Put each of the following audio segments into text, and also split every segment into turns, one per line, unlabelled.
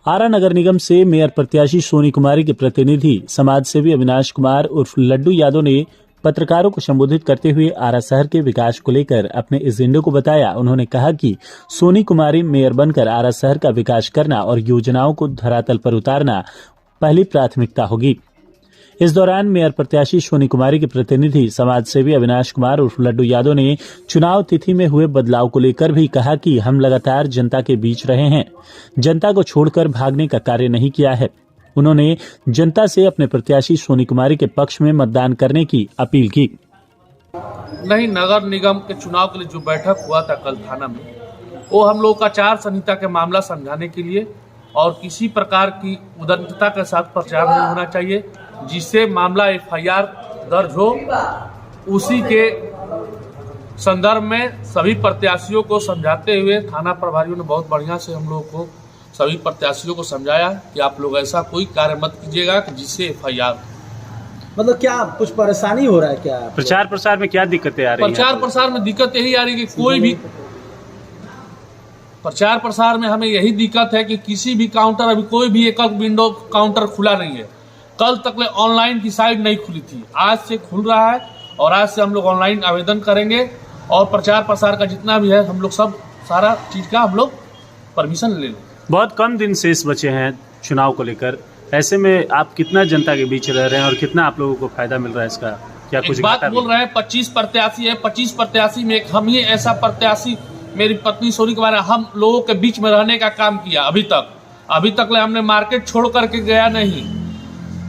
आरा नगर निगम से मेयर प्रत्याशी सोनी कुमारी के प्रतिनिधि समाज सेवी अविनाश कुमार उर्फ लड्डू यादव ने पत्रकारों को संबोधित करते हुए आरा शहर के विकास को लेकर अपने एजेंडे को बताया। उन्होंने कहा कि सोनी कुमारी मेयर बनकर आरा शहर का विकास करना और योजनाओं को धरातल पर उतारना पहली प्राथमिकता होगी। इस दौरान मेयर प्रत्याशी सोनी कुमारी के प्रतिनिधि समाज सेवी अविनाश कुमार उर्फ लड्डू यादव ने चुनाव तिथि में हुए बदलाव को लेकर भी कहा कि हम लगातार जनता के बीच रहे हैं, जनता को छोड़कर भागने का कार्य नहीं किया है। उन्होंने जनता से अपने प्रत्याशी सोनी कुमारी के पक्ष में मतदान करने की अपील की।
नहीं, नगर निगम के चुनाव के लिए जो बैठक हुआ था कल थाना में, वो हम लोग का आचार संहिता के मामला समझाने के लिए और किसी प्रकार की उदारता के साथ प्रचार नहीं होना चाहिए, जिससे मामला FIR दर्ज हो। उसी के संदर्भ में सभी प्रत्याशियों को समझाते हुए थाना प्रभारियों ने बहुत बढ़िया से हम लोगों को सभी प्रत्याशियों को समझाया कि आप लोग ऐसा कोई कार्य मत कीजिएगा कि जिससे FIR।
मतलब क्या कुछ परेशानी हो रहा है क्या?
प्रचार प्रसार में क्या दिक्कतें आ रही हैं?
प्रचार प्रसार में दिक्कत यही आ रही है कि कोई भी प्रचार प्रसार में हमें यही दिक्कत है कि किसी भी काउंटर, अभी कोई भी एक विंडो काउंटर खुला नहीं है। कल तक ऑनलाइन की साइट नहीं खुली थी, आज से खुल रहा है और आज से हम लोग ऑनलाइन आवेदन करेंगे और प्रचार प्रसार का जितना भी है हम लोग सब सारा चीज का हम लोग परमिशन ले लेंगे।
बहुत कम दिन शेष बचे हैं चुनाव को लेकर, ऐसे में आप कितना जनता के बीच रह रहे हैं और कितना आप लोगों को फायदा मिल रहा है इसका? क्या कुछ
बात बोल रहे हैं 25 प्रत्याशी है, 25 प्रत्याशी में एक हम ही ऐसा प्रत्याशी, मेरी पत्नी सोनी कुमारी, हम लोगों के बीच में रहने का काम किया। अभी तक हमने मार्केट छोड़ करके गया नहीं।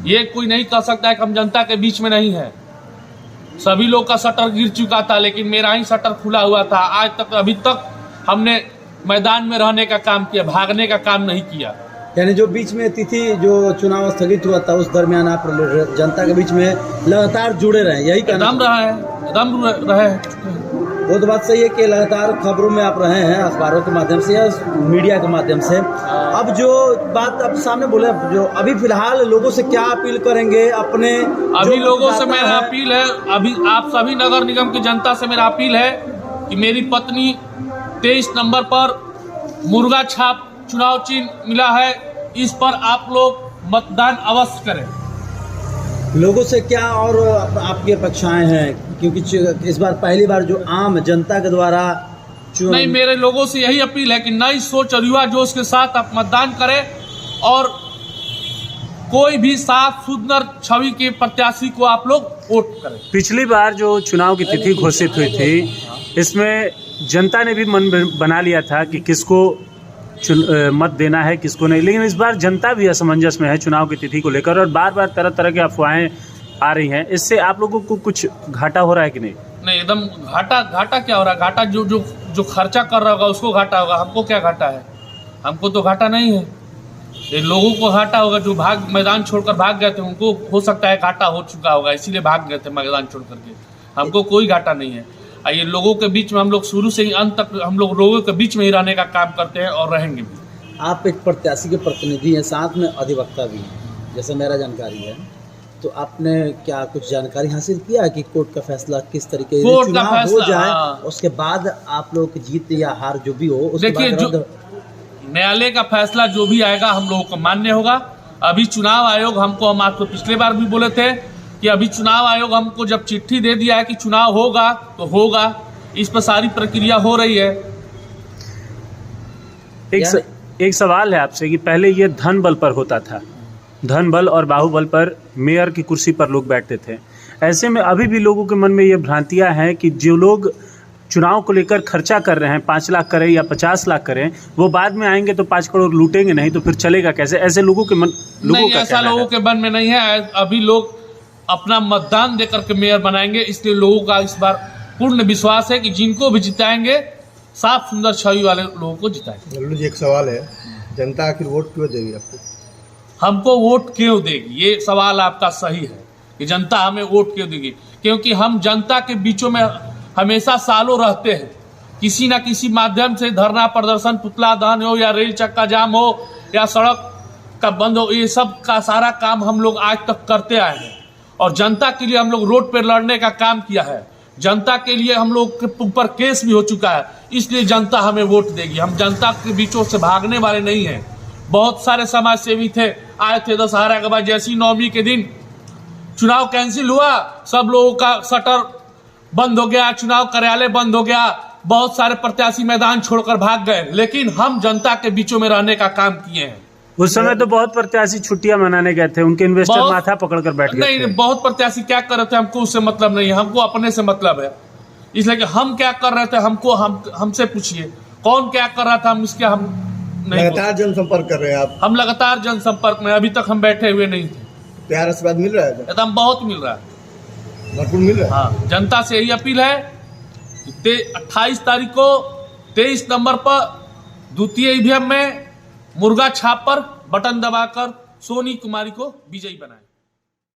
ये कोई नहीं कह सकता है कि हम जनता के बीच में नहीं है। सभी लोग का शटर गिर चुका था, लेकिन मेरा ही शटर खुला हुआ था। आज तक अभी तक हमने मैदान में रहने का काम किया, भागने का काम नहीं किया।
यानी जो बीच में तिथि जो चुनाव स्थगित हुआ था उस दरमियान आप जनता के बीच में लगातार जुड़े रहे, यही
दम रहे।
वो तो बात सही है कि लगातार खबरों में आप रहे हैं, अखबारों के माध्यम से या मीडिया के माध्यम से। अब जो बात आप सामने बोले, जो अभी फिलहाल लोगों से क्या अपील करेंगे अपने?
अभी लोगों से मेरा अपील है, अभी आप सभी नगर निगम की जनता से मेरा अपील है कि मेरी पत्नी 23 नंबर पर मुर्गा छाप चुनाव चिन्ह मिला है, इस पर आप लोग मतदान अवश्य करें।
लोगों से क्या और आपकी अपेक्षाएं हैं, क्योंकि इस बार पहली बार जो आम जनता के द्वारा
नहीं, मेरे लोगों से यही अपील है कि नई सोच और युवा जोश के साथ आप मतदान करें और कोई भी साफ सुंदर छवि के प्रत्याशी को आप लोग वोट करें।
पिछली बार जो चुनाव की तिथि घोषित हुई थी, इसमें जनता ने भी मन बना लिया था कि किसको मत देना है, किसको नहीं, लेकिन इस बार जनता भी असमंजस में है चुनाव की तिथि को लेकर और बार बार तरह तरह की अफवाहें आ रही हैं। इससे आप लोगों को कुछ घाटा हो रहा है कि नहीं?
नहीं, एकदम घाटा क्या हो रहा है? घाटा जो खर्चा कर रहा होगा उसको घाटा होगा, हमको क्या घाटा है? हमको तो घाटा नहीं है। ये लोगों को घाटा होगा जो मैदान छोड़कर भाग गए थे, उनको हो सकता है घाटा हो चुका होगा, इसीलिए भाग गए थे मैदान छोड़ करके। हमको कोई घाटा नहीं है। ये लोगों के बीच में हम लोग शुरू से ही अंत तक हम लोग लोगों के बीच में ही रहने का काम करते हैं और रहेंगे भी।
आप एक प्रत्याशी के प्रतिनिधि हैं, साथ में अधिवक्ता भी हैं, जैसे मेरा जानकारी है, तो आपने क्या कुछ जानकारी हासिल किया कि कोर्ट का फैसला किस तरीके से चुनाव हो जाए, उसके बाद आप लोग की जीत या हार जो भी हो, उसके बाद
न्यायालय का फैसला जो भी आएगा हम लोगों को मान्य होगा। अभी चुनाव आयोग हमको, हम आपको पिछले बार भी बोले थे कि अभी चुनाव आयोग हमको जब चिट्ठी दे दिया है कि चुनाव होगा तो होगा, इस पर सारी प्रक्रिया हो रही है।
एक सवाल है आपसे कि पहले ये धन बल पर होता था, धन बल और बाहुबल पर मेयर की कुर्सी पर लोग बैठते थे। ऐसे में अभी भी लोगों के मन में ये भ्रांतियां हैं कि जो लोग चुनाव को लेकर खर्चा कर रहे हैं, 5 लाख करें या 50 लाख करें, वो बाद में आएंगे तो 5 करोड़ लूटेंगे नहीं, तो फिर चलेगा कैसे? ऐसे लोगों के मन
ऐसा लोगों के मन में नहीं है। अभी लोग अपना मतदान देकर के मेयर बनाएंगे, इसलिए लोगों का इस बार पूर्ण विश्वास है कि जिनको भी जिताएंगे साफ सुंदर छवि वाले लोगों को जिताएंगे।
लल्लू जी, एक सवाल है, जनता आखिर वोट क्यों देगी आपको?
हमको वोट क्यों देगी, ये सवाल आपका सही है कि जनता हमें वोट क्यों देगी। क्योंकि हम जनता के बीचों में हमेशा सालों रहते हैं, किसी ना किसी माध्यम से धरना प्रदर्शन, पुतला दहन हो या रेल चक्का जाम हो या सड़क का बंद हो, ये सब का सारा काम हम लोग आज तक करते आए हैं और जनता के लिए हम लोग रोड पर लड़ने का काम किया है। जनता के लिए हम लोग के ऊपर केस भी हो चुका है, इसलिए जनता हमें वोट देगी। हम जनता के बीचों से भागने वाले नहीं हैं। बहुत सारे समाज सेवी थे, आए थे दशहरा के बाद। जैसी नवमी के दिन चुनाव कैंसिल हुआ, सब लोगों का शटर बंद हो गया, चुनाव कार्यालय बंद हो गया, बहुत सारे प्रत्याशी मैदान छोड़कर भाग गए। लेकिन हम जनता के बीचों में रहने का काम किए हैं।
उस समय तो बहुत प्रत्याशी छुट्टियां मनाने गए थे, उनके इन्वेस्टर माथा पकड़कर बैठ गए थे।
नहीं, बहुत प्रत्याशी क्या कर रहे थे हमको उससे मतलब नहीं है, हमको अपने से मतलब है। इसलिए कि हम क्या कर रहे थे हमसे पूछिए, कौन क्या कर रहा था, हम इसके हम नहीं।
लगातार जनसंपर्क कर रहे हैं आप?
हम लगातार जनसंपर्क में, अभी तक हम बैठे हुए नहीं थे।
प्यार आशीर्वाद मिल रहा है?
एकदम बहुत मिल रहा है,
भरपूर मिल रहा है।
हाँ, जनता से यही अपील है कि 28 तारीख को 23 नंबर पर द्वितीय ईवीएम में मुर्गा छाप पर बटन दबाकर सोनी कुमारी को विजयी बनाए।